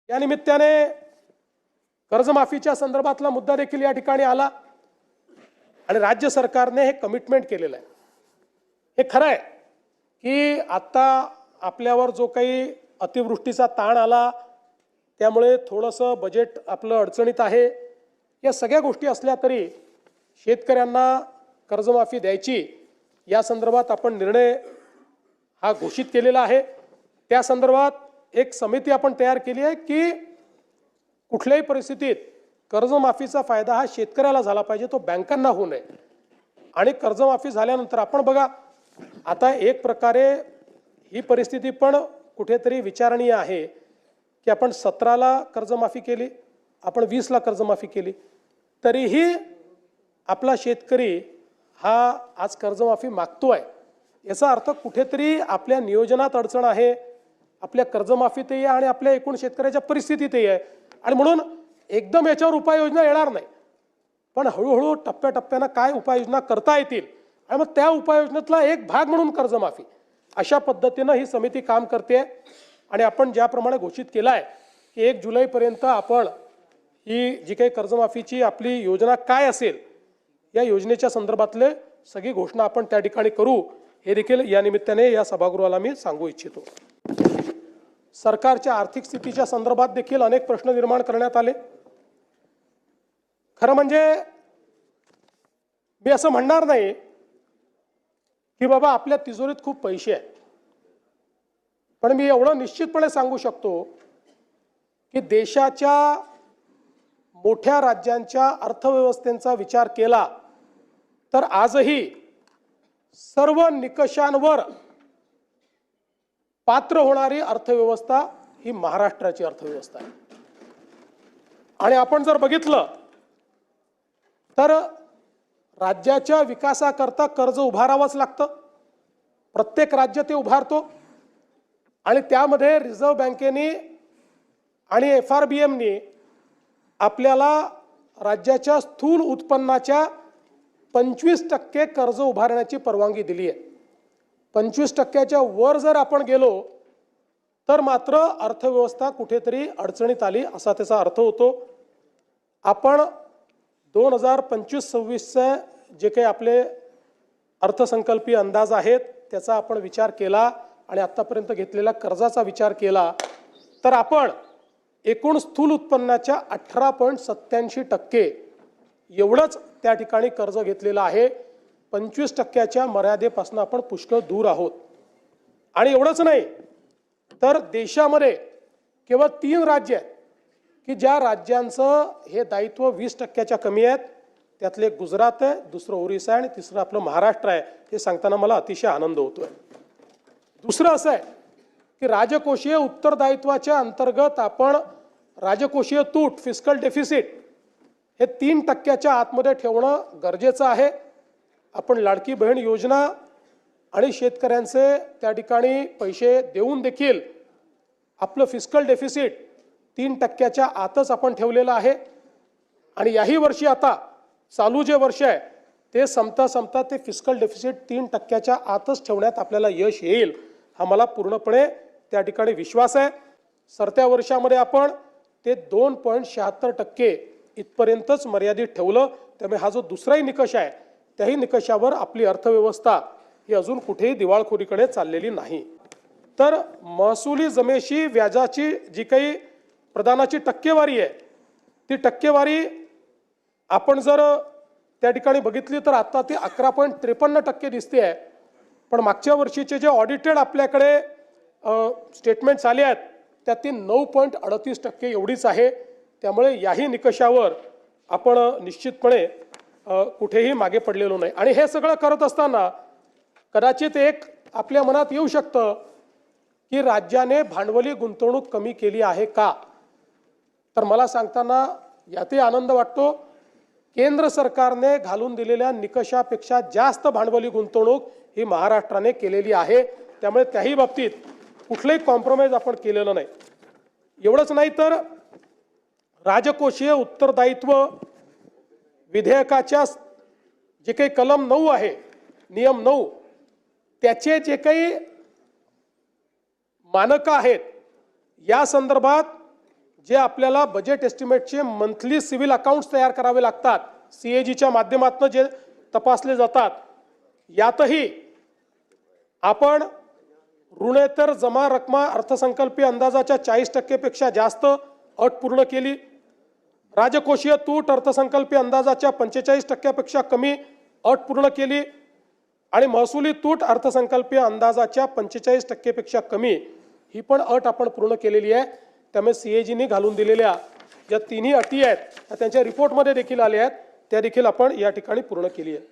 या निमित्ताने कर्जमाफीच्या संदर्भातला मुद्दा देखील या ठिकाणी आला आणि राज्य सरकारने हे कमिटमेंट केलेलं आहे। हे खरं आहे की आता आपल्यावर जो काही अतिवृष्टीचा ताण आला त्यामुळे थोडंसं बजेट आपलं अडचणीत आहे। या सगळ्या गोष्टी असल्या तरी शेतकऱ्यांना कर्जमाफी द्यायची या संदर्भात आपण निर्णय हा घोषित केलेला आहे। त्या संदर्भात एक समिती आपण तयार केली आहे की कुठल्याही परिस्थितीत कर्जमाफीचा फायदा हा शेतकऱ्याला झाला पाहिजे, तो बँकांना होऊ नये। आणि कर्जमाफी झाल्यानंतर आपण बघा आता एक प्रकारे ही परिस्थिती पण कुठेतरी विचारणीय आहे की आपण 17ला कर्जमाफी केली, आपण 20ला कर्जमाफी केली, तरीही आपला शेतकरी हा आज कर्जमाफी मागतोय। याचा अर्थ कुठेतरी आपल्या नियोजनात अडचण आहे, आपल्या कर्जमाफीतही आणि आपल्या एकूण शेतकऱ्याच्या परिस्थितीतही आहे। आणि म्हणून एकदम याच्यावर उपाययोजना येणार नाही, पण हळूहळू टप्प्याटप्प्यानं काय उपाययोजना करता येतील आणि मग त्या उपाययोजनेतला एक भाग म्हणून कर्जमाफी अशा पद्धतीनं ही समिती काम करते। आणि आपण ज्याप्रमाणे घोषित केलं आहे की 1 जुलैपर्यंत आपण ही जी काही कर्जमाफीची आपली योजना काय असेल या योजनेच्या संदर्भातले सगळी घोषणा आपण त्या ठिकाणी करू, हे देखील या निमित्ताने या सभागृहाला मी सांगू इच्छितो। सरकारच्या आर्थिक स्थितीच्या संदर्भात देखील अनेक प्रश्न निर्माण करण्यात आले। खरं म्हणजे मी असं म्हणणार नाही की बाबा आपल्या तिजोरीत खूप पैसे आहेत, पण मी एवढं निश्चितपणे सांगू शकतो की देशाच्या मोठ्या राज्यांच्या अर्थव्यवस्थेचा विचार केला तर आजही सर्व निकषांवर पात्र होणारी अर्थव्यवस्था ही महाराष्ट्राची अर्थव्यवस्था आहे। आणि आपण जर बघितलं तर राज्याच्या विकासाकरता कर्ज उभारावंच लागतं, प्रत्येक राज्य ते उभारतो आणि त्यामध्ये रिझर्व्ह बँकेने आणि FRBMने आपल्याला राज्याच्या स्थूल उत्पन्नाच्या 25% कर्ज उभारण्याची परवानगी दिली आहे। 25%च्या वर जर आपण गेलो तर मात्र अर्थव्यवस्था कुठेतरी अडचणीत आली असा त्याचा अर्थ होतो। आपण 2025-26चे जे काही आपले अर्थसंकल्पीय अंदाज आहेत त्याचा आपण विचार केला आणि आतापर्यंत घेतलेल्या कर्जाचा विचार केला तर आपण एकूण स्थूल उत्पन्नाच्या 18.87% एवढंच त्या ठिकाणी कर्ज घेतलेलं आहे। 25%च्या मर्यादेपासून आपण पुष्कळ दूर आहोत। आणि एवढंच नाही तर देशामध्ये केवळ 3 राज्य आहेत की ज्या राज्यांचं हे दायित्व 20%च्या कमी आहेत। त्यातले गुजरात आहे, दुसरं ओरिसा आहे आणि तिसरं आपलं महाराष्ट्र आहे। हे सांगताना मला अतिशय आनंद होतोय। दुसरं असं आहे की राजकोषीय उत्तरदायित्वाच्या अंतर्गत आपण राजकोषीय तूट फिस्कल डेफिसिट हे 3%च्या आतमध्ये ठेवणं गरजेचं आहे। आपण लाडकी बहीण योजना आणि शेतकऱ्यांचे त्या ठिकाणी पैसे देऊन देखील आपलं फिस्कल डेफिसिट 3%च्या आतच आपण ठेवलेलं आहे। आणि याही वर्षी आता चालू जे वर्ष आहे ते संपता ते फिस्कल डेफिसिट 3%च्या आतच ठेवण्यात आपल्याला यश येईल हा मला पूर्णपणे त्या ठिकाणी विश्वास आहे। सरत्या वर्षामध्ये आपण ते 2.76% इथपर्यंतच मर्यादित ठेवलं, त्यामुळे हा जो दुसराही निकष आहे त्याही निकषावर आपली अर्थव्यवस्था ही अजून कुठेही दिवाळखोरीकडे चाललेली नाही। तर महसुली जमेशी व्याजाची जी काही प्रदानाची टक्केवारी आहे ती टक्केवारी आपण जर त्या ठिकाणी बघितली तर आता ती 11.53% दिसते आहे। पण मागच्या वर्षीचे जे ऑडिटेड आपल्याकडे स्टेटमेंट्स आले आहेत त्यात ती 9.38% एवढीच आहे। त्यामुळे याही निकषावर आपण निश्चितपणे कुठेही मागे पडलेलो नाही। आणि हे सगळं करत असताना कदाचित एक आपल्या मनात येऊ शकतं की राज्याने भांडवली गुंतवणूक कमी केली आहे का, तर मला सांगताना यातही आनंद वाटतो। केंद्र सरकारने घालून दिलेल्या निकषापेक्षा जास्त भांडवली गुंतवणूक ही महाराष्ट्राने केलेली आहे। त्यामुळे त्याही बाबतीत कुठलेही कॉम्प्रोमाइज आपण केलेलं नाही। एवढंच नाही तर राजकोषीय उत्तरदायित्व विधेयकाच्या जे काही कलम 9 आहे, नियम 9, त्याचे जे काही मानक आहेत या संदर्भात जे आपल्याला बजेट एस्टिमेटचे मंथली सिव्हिल अकाउंट्स तयार करावे लागतात, CAGच्या माध्यमातून जे तपासले जातात, यातही आपण ऋणेतर जमा रक्कमा अर्थसंकल्पीय अंदाजाच्या 40% पेक्षा जास्त अट पूर्ण केली. राजकोषीय तूट अर्थसंकल्पीय अंदाजाच्या 45% पेक्षा कमी अट पूर्ण केली आणि महसुली तूट अर्थसंकल्पीय अंदाजाच्या 45% पेक्षा कमी ही पण अट आपण पूर्ण केलेली आहे. त्यामुळे CAGने घालून दिलेल्या ज्या तिन्ही अटी आहेत त्या त्यांच्या रिपोर्टमध्ये देखील आल्या आहेत, त्या देखील आपण या ठिकाणी पूर्ण केली आहे.